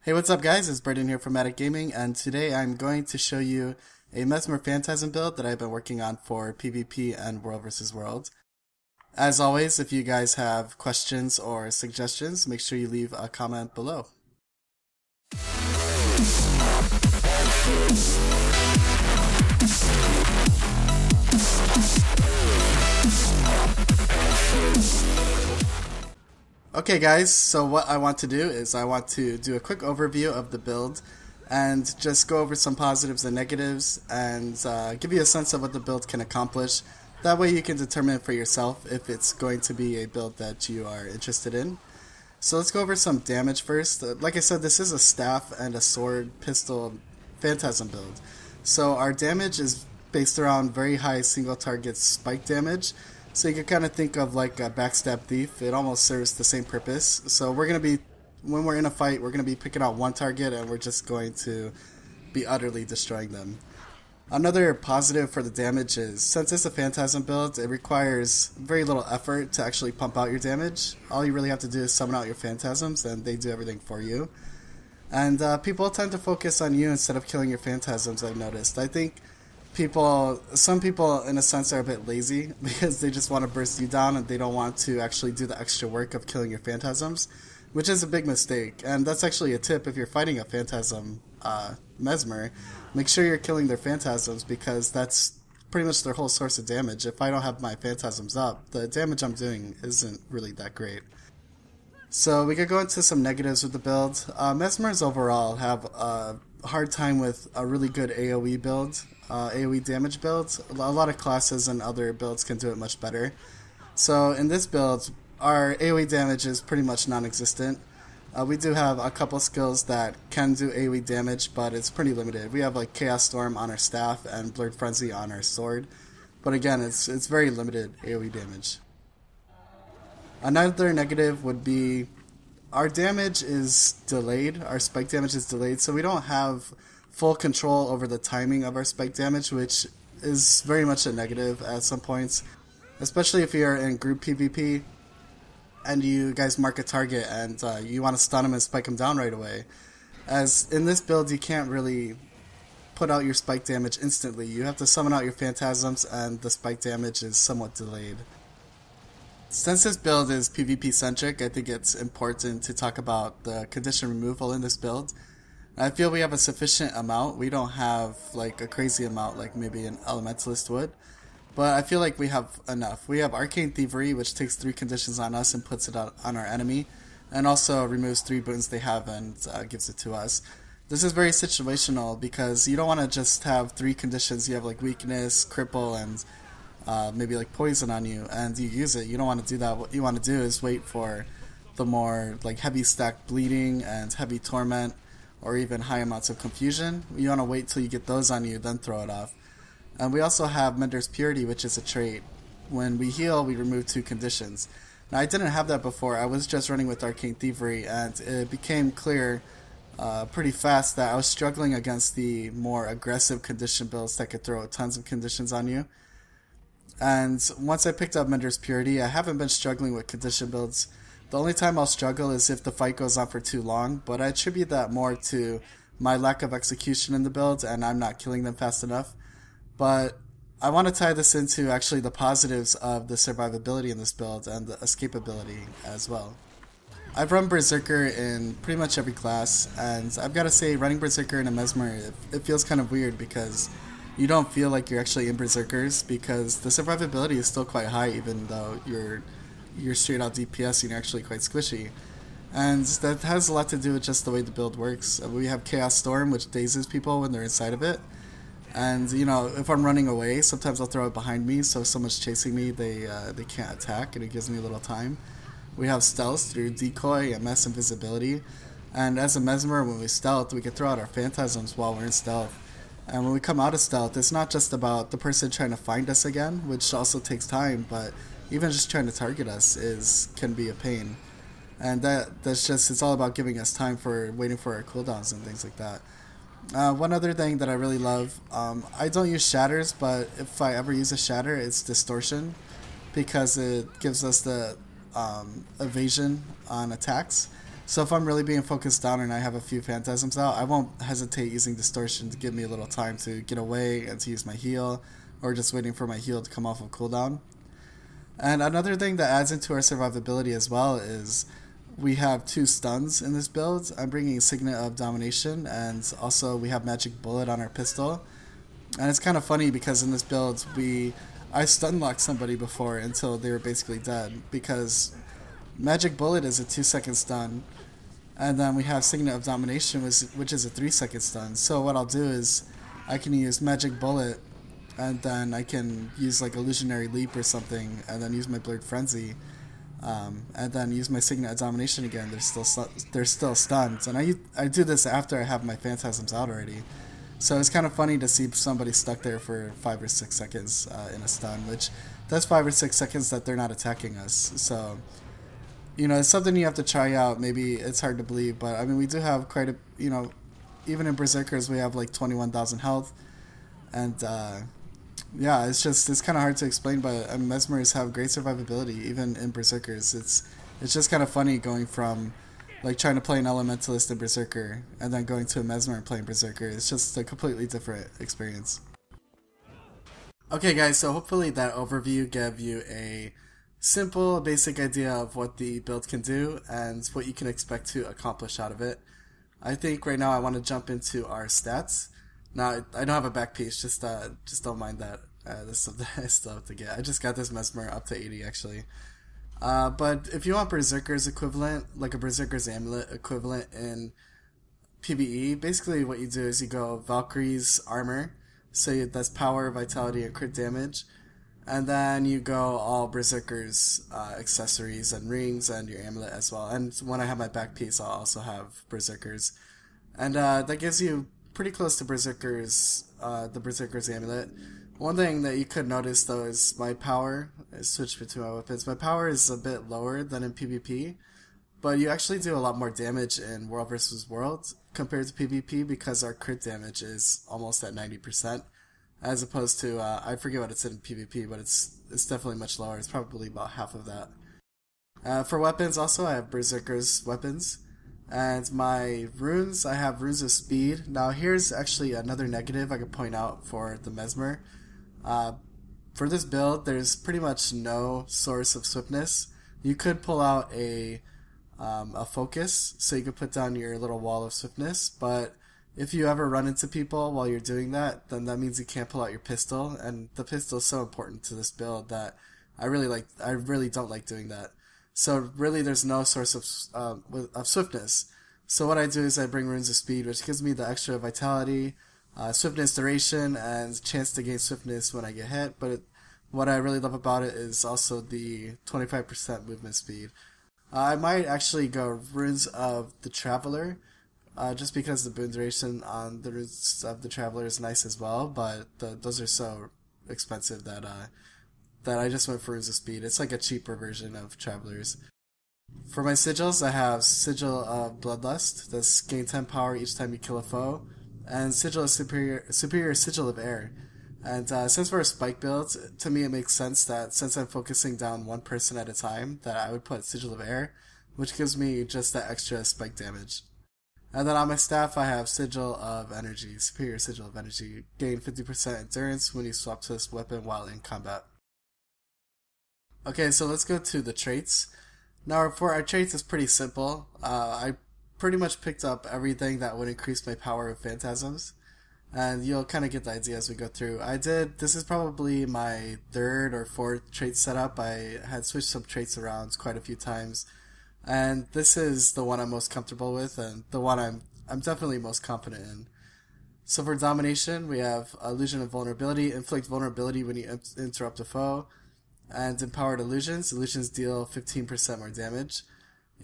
Hey, what's up guys? It's Braden here from Addict Gaming, and today I'm going to show you a Mesmer Phantasm build that I've been working on for PvP and World vs. World. As always, if you guys have questions or suggestions, make sure you leave a comment below. Okay guys, so what I want to do is I want to do a quick overview of the build and just go over some positives and negatives and give you a sense of what the build can accomplish. That way you can determine for yourself if it's going to be a build that you are interested in. So let's go over some damage first. Like I said, this is a staff and a sword pistol Phantasm build. So our damage is based around very high single target spike damage. So you can kind of think of like a backstab thief. It almost serves the same purpose. So we're going to be, when we're in a fight, we're going to be picking out one target and we're just going to be utterly destroying them. Another positive for the damage is, since it's a Phantasm build, it requires very little effort to actually pump out your damage. All you really have to do is summon out your Phantasms and they do everything for you. And people tend to focus on you instead of killing your Phantasms, I've noticed. I think some people in a sense are a bit lazy because they just want to burst you down and they don't want to actually do the extra work of killing your Phantasms, which is a big mistake. And that's actually a tip: if you're fighting a Phantasm Mesmer, make sure you're killing their Phantasms, because that's pretty much their whole source of damage. If I don't have my Phantasms up, the damage I'm doing isn't really that great. So we could go into some negatives with the build. Mesmers overall have a hard time with a really good AoE build. AoE damage builds. A lot of classes and other builds can do it much better. So in this build, our AoE damage is pretty much non-existent. We do have a couple skills that can do AoE damage, but it's pretty limited. We have like Chaos Storm on our staff and Blurred Frenzy on our sword, but again, it's very limited AoE damage. Another negative would be our damage is delayed. Our spike damage is delayed, so we don't have full control over the timing of our spike damage, which is very much a negative at some points, especially if you're in group PvP and you guys mark a target and you want to stun them and spike them down right away. As in this build, you can't really put out your spike damage instantly. You have to summon out your Phantasms and the spike damage is somewhat delayed. Since this build is PvP centric, I think it's important to talk about the condition removal in this build. I feel we have a sufficient amount. We don't have like a crazy amount like maybe an Elementalist would, but I feel like we have enough. We have Arcane Thievery, which takes 3 conditions on us and puts it out on our enemy, and also removes 3 boons they have and gives it to us. This is very situational because you don't want to just have 3 conditions. You have like weakness, cripple, and maybe like poison on you, and you use it. You don't want to do that. What you want to do is wait for the more like heavy stack bleeding and heavy torment, or even high amounts of confusion. You want to wait till you get those on you, then throw it off. And we also have Mender's Purity, which is a trait. When we heal, we remove 2 conditions. Now, I didn't have that before. I was just running with Arcane Thievery, and it became clear pretty fast that I was struggling against the more aggressive condition builds that could throw tons of conditions on you. And once I picked up Mender's Purity, I haven't been struggling with condition builds. The only time I'll struggle is if the fight goes on for too long, but I attribute that more to my lack of execution in the build and I'm not killing them fast enough. But I want to tie this into actually the positives of the survivability in this build and the escapability as well. I've run Berserker in pretty much every class, and I've got to say, running Berserker in a Mesmer, it feels kind of weird because you don't feel like you're actually in Berserkers, because the survivability is still quite high even though you're straight out DPS and you're actually quite squishy. And that has a lot to do with just the way the build works. We have Chaos Storm, which dazes people when they're inside of it. And you know, if I'm running away, sometimes I'll throw it behind me, so if someone's chasing me, they can't attack, and it gives me a little time. We have Stealth through Decoy and Mass Invisibility. And as a Mesmer, when we stealth, we can throw out our Phantasms while we're in stealth. And when we come out of stealth, it's not just about the person trying to find us again, which also takes time, but even just trying to target us can be a pain. And that's just, it's all about giving us time for waiting for our cooldowns and things like that. One other thing that I really love, I don't use shatters, but if I ever use a shatter, it's distortion, because it gives us the evasion on attacks. So if I'm really being focused down and I have a few phantasms out, I won't hesitate using distortion to give me a little time to get away and to use my heal, or just waiting for my heal to come off of cooldown. And another thing that adds into our survivability as well is we have 2 stuns in this build. I'm bringing Signet of Domination, and also we have Magic Bullet on our pistol. And it's kind of funny because in this build I stun locked somebody before until they were basically dead, because Magic Bullet is a 2-second stun, and then we have Signet of Domination, which is a 3-second stun. So what I'll do is I can use Magic Bullet, and then I can use like Illusionary Leap or something, and then use my Blurred Frenzy, and then use my Signet of Domination again. They're still stunned, and I do this after I have my Phantasms out already. So it's kind of funny to see somebody stuck there for 5 or 6 seconds in a stun, which that's 5 or 6 seconds that they're not attacking us. So, you know, it's something you have to try out. Maybe it's hard to believe, but I mean, we do have quite a, you know, even in Berserkers we have like 21,000 health, and yeah, it's kind of hard to explain, but Mesmers have great survivability even in Berserkers. It's just kind of funny going from like trying to play an Elementalist in Berserker and then going to a Mesmer and playing Berserker. It's just a completely different experience. Okay guys, so hopefully that overview gave you a simple, basic idea of what the build can do and what you can expect to accomplish out of it. I think right now I want to jump into our stats. Now, I don't have a back piece, just don't mind that. This is something I still have to get. I just got this Mesmer up to 80 actually. But if you want Berserker's equivalent, like a Berserker's Amulet equivalent in PvE, basically what you do is you go Valkyrie's Armor, so that's power, vitality, and crit damage, and then you go all Berserker's accessories and rings and your amulet as well. And when I have my back piece, I'll also have Berserker's, and that gives you pretty close to Berserker's, the Berserker's Amulet. One thing that you could notice though is my power. I switched between my weapons. My power is a bit lower than in PvP, but you actually do a lot more damage in World vs. World compared to PvP because our crit damage is almost at 90%, as opposed to I forget what it's in PvP, but it's definitely much lower. It's probably about half of that. For weapons, also I have Berserker's weapons. And my runes, I have runes of speed. Now here's actually another negative I could point out for the Mesmer. For this build, there's pretty much no source of swiftness. You could pull out a focus, so you could put down your little wall of swiftness, but if you ever run into people while you're doing that, then that means you can't pull out your pistol, and the pistol is so important to this build that I really don't like doing that. So really there's no source of swiftness. So what I do is I bring runes of speed, which gives me the extra vitality, swiftness duration, and chance to gain swiftness when I get hit. But what I really love about it is also the 25% movement speed. I might actually go runes of the Traveler, just because the boon duration on the runes of the Traveler is nice as well, but those are so expensive that I just went for runes of speed. It's like a cheaper version of Travelers. For my sigils, I have Sigil of Bloodlust. That's gain 10 power each time you kill a foe, and Sigil of Superior Sigil of Air. And since we're a spike build, to me it makes sense that since I'm focusing down one person at a time, that I would put Sigil of Air, which gives me just that extra spike damage. And then on my staff, I have Sigil of Energy, Superior Sigil of Energy. Gain 50% endurance when you swap to this weapon while in combat. Okay, so let's go to the traits. Now for our traits, it's pretty simple. I pretty much picked up everything that would increase my power of phantasms, and you'll kind of get the idea as we go through. This is probably my 3rd or 4th trait setup. I had switched some traits around quite a few times, and this is the one I'm most comfortable with, and the one I'm definitely most confident in. So for domination, we have Illusion of Vulnerability, inflict vulnerability when you interrupt a foe. And empowered illusions. Illusions deal 15% more damage.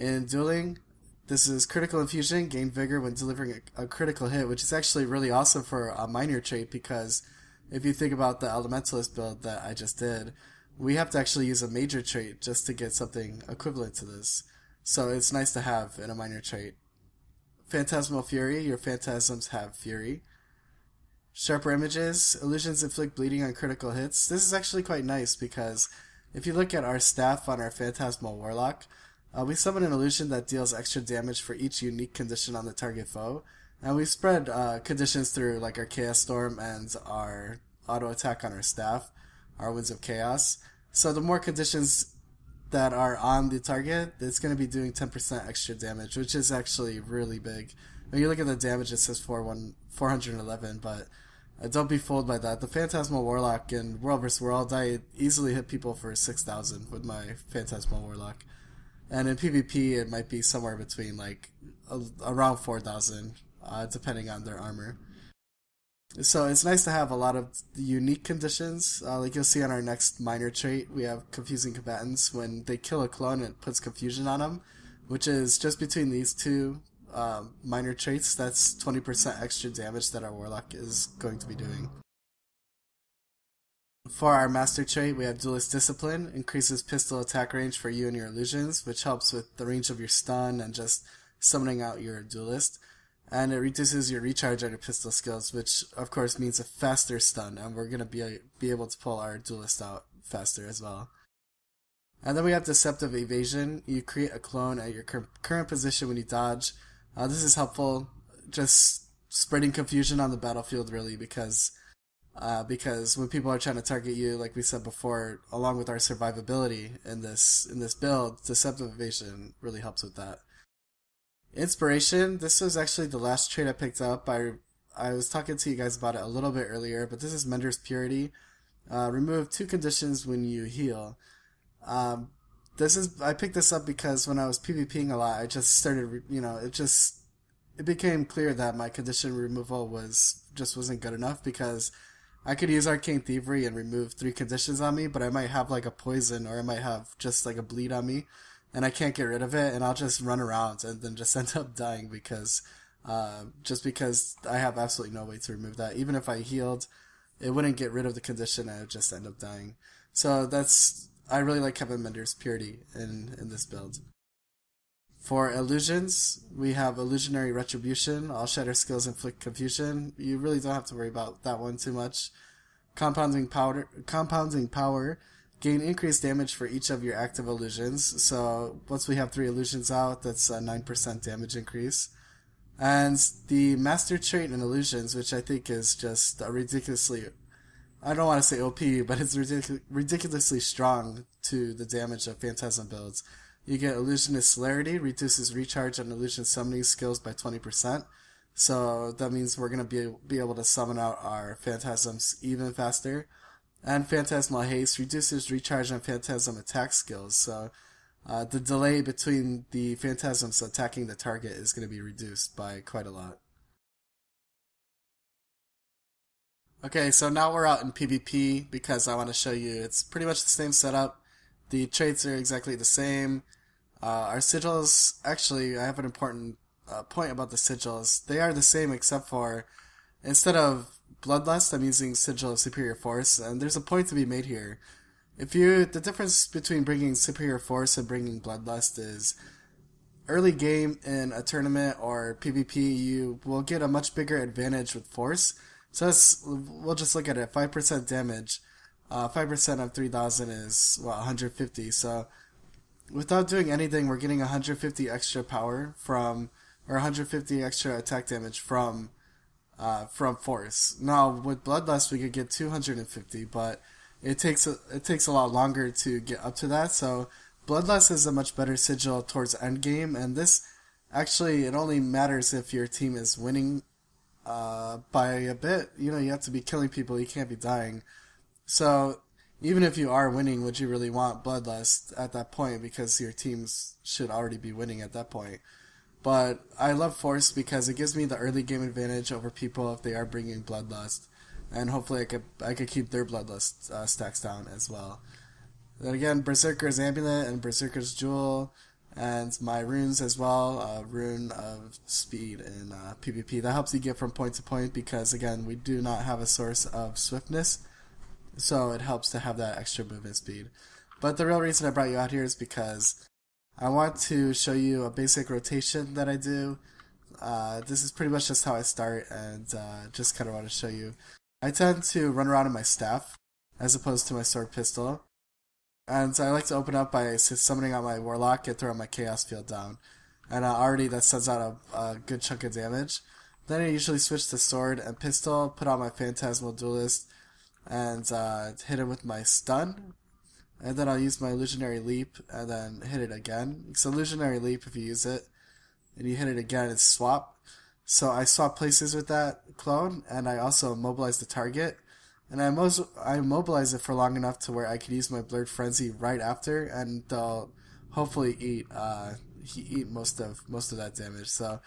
In dueling, this is critical infusion, gain vigor when delivering a critical hit, which is actually really awesome for a minor trait, because if you think about the Elementalist build that I just did, we have to actually use a major trait just to get something equivalent to this. So it's nice to have in a minor trait. Phantasmal Fury, your phantasms have fury. Sharper Images, illusions inflict bleeding on critical hits. This is actually quite nice because if you look at our staff on our Phantasmal Warlock, We summon an illusion that deals extra damage for each unique condition on the target foe, and we spread conditions through like our Chaos Storm and our auto attack on our staff, our Winds of Chaos. So the more conditions that are on the target, it's going to be doing 10% extra damage, which is actually really big. When you look at the damage, it says 411, but don't be fooled by that. The Phantasmal Warlock in World vs. World, I easily hit people for 6,000 with my Phantasmal Warlock. And in PvP, it might be somewhere between like around 4,000, depending on their armor. So it's nice to have a lot of unique conditions. Like you'll see on our next minor trait, we have Confusing Combatants. When they kill a clone, it puts confusion on them, which is just between these two minor traits. That's 20% extra damage that our Warlock is going to be doing. For our master trait, we have Duelist Discipline. Increases pistol attack range for you and your illusions, which helps with the range of your stun and just summoning out your duelist. And it reduces your recharge on your pistol skills, which of course means a faster stun, and we're going to be able to pull our duelist out faster as well. And then we have Deceptive Evasion. You create a clone at your current position when you dodge. This is helpful, just spreading confusion on the battlefield really, because when people are trying to target you, like we said before, along with our survivability in this build, Deceptive Evasion really helps with that. Inspiration, this was actually the last trait I picked up. I was talking to you guys about it a little bit earlier, but this is Mender's Purity. Remove 2 conditions when you heal. I picked this up because when I was PvPing a lot, I just started, it became clear that my condition removal wasn't good enough, because I could use Arcane Thievery and remove 3 conditions on me, but I might have like a poison, or I might have just like a bleed on me, and I can't get rid of it, and I'll just run around and then just end up dying because I have absolutely no way to remove that. Even if I healed, it wouldn't get rid of the condition, and I would just end up dying. So I really like having Mender's Purity in this build. For illusions, we have Illusionary Retribution. All shatter skills inflict confusion. You really don't have to worry about that one too much. Compounding power. Gain increased damage for each of your active illusions. So once we have 3 illusions out, that's a 9% damage increase. And the master trait in illusions, which I think is just a ridiculously, I don't want to say OP, but it's ridiculously strong to the damage of Phantasm builds. You get Illusionist Celerity, reduces recharge on illusion summoning skills by 20%. So that means we're going to be able to summon out our Phantasms even faster. And Phantasmal Haste reduces recharge on Phantasm attack skills. So the delay between the Phantasms attacking the target is going to be reduced by quite a lot. Okay, so now we're out in PvP because I want to show you it's pretty much the same setup. The traits are exactly the same. Our sigils, actually, I have an important point about the sigils. They are the same except for, instead of Bloodlust, I'm using Sigil of Superior Force, and there's a point to be made here. The difference between bringing Superior Force and bringing Bloodlust is, early game in a tournament or PvP, you will get a much bigger advantage with Force. So we'll just look at it, 5% damage. 5% of 3,000 is, 150. So without doing anything, we're getting 150 extra power or 150 extra attack damage from Force. Now, with Bloodlust, we could get 250, but it takes a lot longer to get up to that. So Bloodlust is a much better sigil towards endgame, and this, actually, it only matters if your team is winning by a bit. You have to be killing people, you can't be dying. So even if you are winning, would you really want Bloodlust at that point, because your teams should already be winning at that point? But I love Force because it gives me the early game advantage over people if they are bringing Bloodlust, and hopefully I could keep their Bloodlust stacks down as well. Then again, Berserker's Amulet and Berserker's Jewel, and my runes as well, Rune of Speed in PvP. That helps you get from point to point because, again, we do not have a source of swiftness, so it helps to have that extra movement speed. But the real reason I brought you out here is because I want to show you a basic rotation that I do. This is pretty much just how I start, and just kind of want to show you. I tend to run around in my staff as opposed to my sword pistol. And I like to open up by summoning out my Warlock and throwing my Chaos Field down. And already that sends out a good chunk of damage. Then I usually switch to Sword and Pistol, put out my Phantasmal Duelist, and hit it with my Stun. And then I'll use my Illusionary Leap, and then hit it again. So Illusionary Leap, if you use it, and you hit it again, it's swap. So I swap places with that clone, and I also immobilize the target. And I immobilize it for long enough to where I can use my Blurred Frenzy right after, and they'll hopefully eat most of that damage. So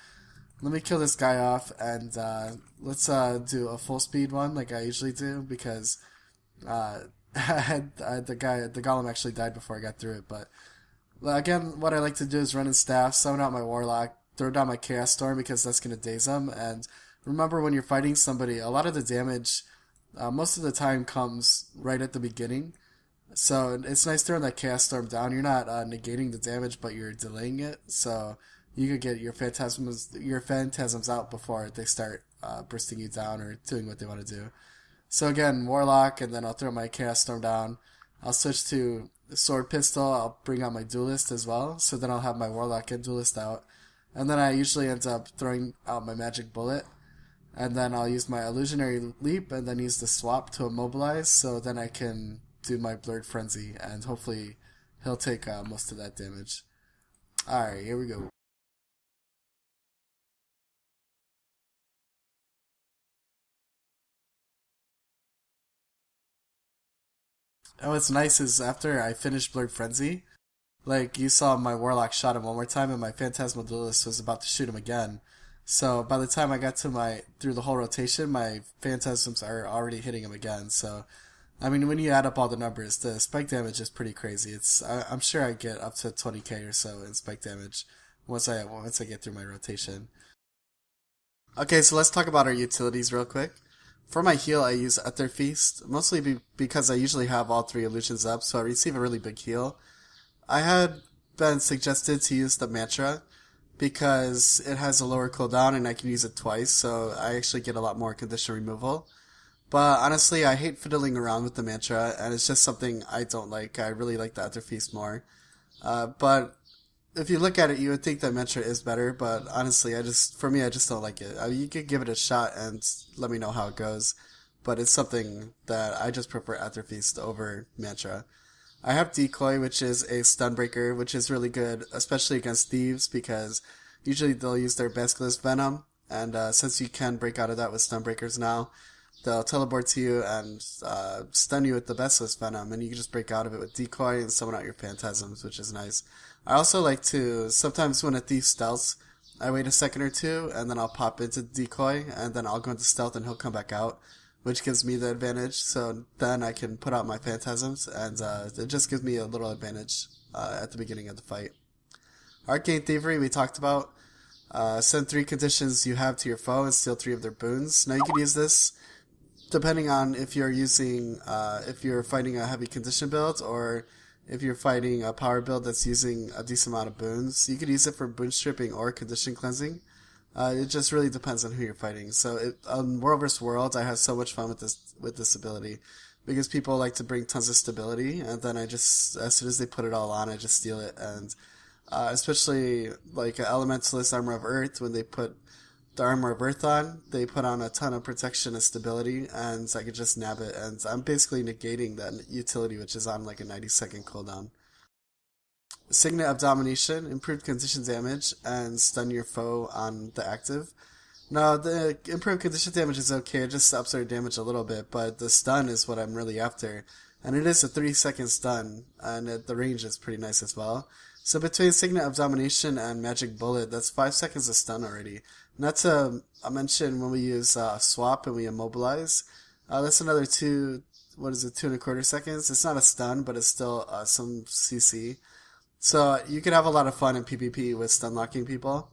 let me kill this guy off, and let's do a full speed one like I usually do, because the golem actually died before I got through it. But again, what I like to do is run in staff, summon out my Warlock, throw down my Chaos Storm because that's going to daze them. And remember, when you're fighting somebody, a lot of the damage most of the time comes right at the beginning. So it's nice throwing that Chaos Storm down. You're not negating the damage, but you're delaying it. So you could get your phantasms out before they start bursting you down or doing what they want to do. So again, Warlock, and then I'll throw my Chaos Storm down. I'll switch to Sword Pistol. I'll bring out my Duelist as well. So then I'll have my Warlock and Duelist out. And then I usually end up throwing out my Magic Bullet. And then I'll use my Illusionary Leap and then use the swap to immobilize, so then I can do my Blurred Frenzy, and hopefully he'll take most of that damage. Alright, here we go. And what's nice is after I finish Blurred Frenzy, like you saw, my Warlock shot him one more time and my Phantasmal Duelist was about to shoot him again. So by the time I got to through the whole rotation, my Phantasms are already hitting him again. So, I mean, when you add up all the numbers, the spike damage is pretty crazy. I'm sure I get up to 20k or so in spike damage once I get through my rotation. Okay, so let's talk about our utilities real quick. For my heal, I use Ether Feast, mostly because I usually have all 3 illusions up, so I receive a really big heal. I had been suggested to use the Mantra, because it has a lower cooldown and I can use it twice, so I actually get a lot more condition removal. But honestly, I hate fiddling around with the Mantra, and it's just something I don't like. I really like the Ether Feast more. But if you look at it, you would think that Mantra is better, but honestly, for me, I just don't like it. You could give it a shot and let me know how it goes, but it's something that I just prefer Ether Feast over Mantra. I have Decoy, which is a stun breaker, which is really good, especially against thieves, because usually they'll use their Basilisk Venom, and since you can break out of that with stun breakers now, they'll teleport to you and stun you with the Basilisk Venom, and you can just break out of it with Decoy and summon out your Phantasms, which is nice. I also like to, sometimes when a thief stealths, I wait a second or two, and then I'll pop into Decoy, and then I'll go into stealth and he'll come back out, which gives me the advantage, so then I can put out my Phantasms, and it just gives me a little advantage at the beginning of the fight. Arcane Thievery, we talked about. Send 3 conditions you have to your foe and steal 3 of their boons. Now you can use this depending on if you're fighting a heavy condition build, or if you're fighting a power build that's using a decent amount of boons. You could use it for boon stripping or condition cleansing. It just really depends on who you're fighting. So on World vs. World, I have so much fun with this ability, because people like to bring tons of stability, and then as soon as they put it all on, I just steal it. And especially like Elementalist Armor of Earth, when they put the Armor of Earth on, they put on a ton of protection and stability, and I could just nab it, and I'm basically negating that utility, which is on like a 90-second cooldown. Signet of Domination, improved condition damage, and stun your foe on the active. Now, the improved condition damage is okay, it just ups our damage a little bit, but the stun is what I'm really after. And it is a 3-second stun, and the range is pretty nice as well. So between Signet of Domination and Magic Bullet, that's 5 seconds of stun already. Not to mention when we use Swap and we immobilize, that's another 2.25 seconds. It's not a stun, but it's still some CC. So you can have a lot of fun in PvP with stun locking people,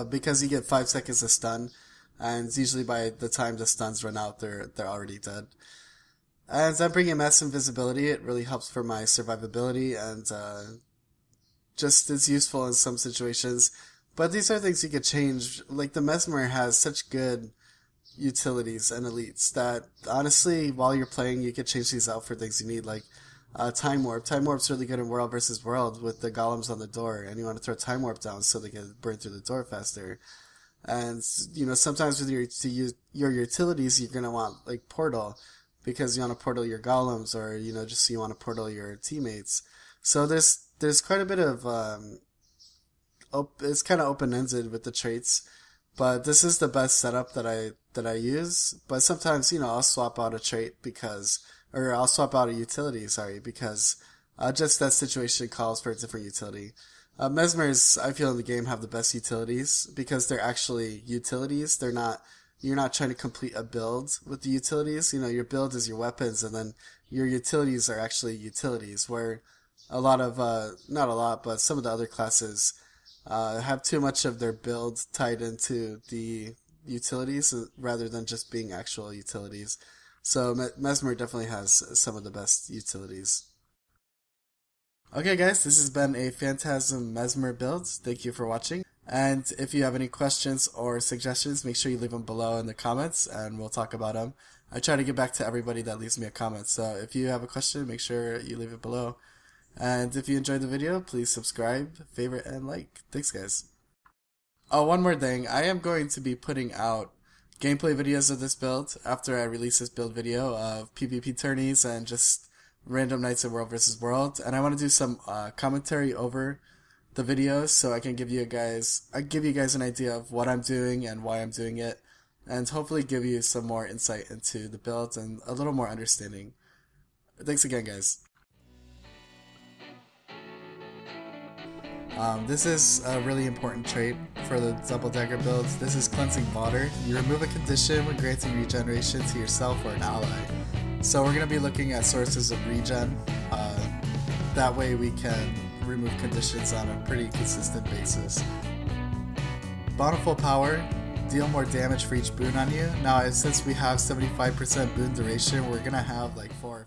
because you get 5 seconds of stun, and usually by the time the stuns run out, they're already dead. As I'm bringing Mass Invisibility, it really helps for my survivability, and just is useful in some situations. But these are things you could change. Like the Mesmer has such good utilities and elites that honestly, while you're playing, you could change these out for things you need. Like Time Warp. Time Warp's really good in World versus World with the golems on the door, and you want to throw Time Warp down so they can burn through the door faster. And sometimes with your utilities, you're gonna want like Portal because you want to portal your golems, or just you want to portal your teammates. So there's quite a bit of it's kind of open-ended with the traits, but this is the best setup that I use. But sometimes I'll swap out a trait or I'll swap out a utility, because just that situation calls for a different utility. Mesmers, I feel, in the game have the best utilities because they're actually utilities. You're not trying to complete a build with the utilities. Your build is your weapons, and then your utilities are actually utilities, where a lot of, not a lot, but some of the other classes have too much of their build tied into the utilities rather than just being actual utilities. So Mesmer definitely has some of the best utilities. Okay guys, this has been a Phantasm Mesmer build. Thank you for watching. And if you have any questions or suggestions, make sure you leave them below in the comments and we'll talk about them. I try to get back to everybody that leaves me a comment, so if you have a question, make sure you leave it below. And if you enjoyed the video, please subscribe, favorite, and like. Thanks guys. Oh, one more thing. I am going to be putting out gameplay videos of this build after I release this build video of PvP tourneys and just random nights in World vs. World. And I want to do some commentary over the videos so I can give you guys an idea of what I'm doing and why I'm doing it, and hopefully give you some more insight into the build and a little more understanding. Thanks again guys. This is a really important trait for the double dagger builds. This is Cleansing Water. You remove a condition when granting regeneration to yourself or an ally. So we're going to be looking at sources of regen. That way we can remove conditions on a pretty consistent basis. Bountiful Power. Deal more damage for each boon on you. Now since we have 75% boon duration, we're going to have like 4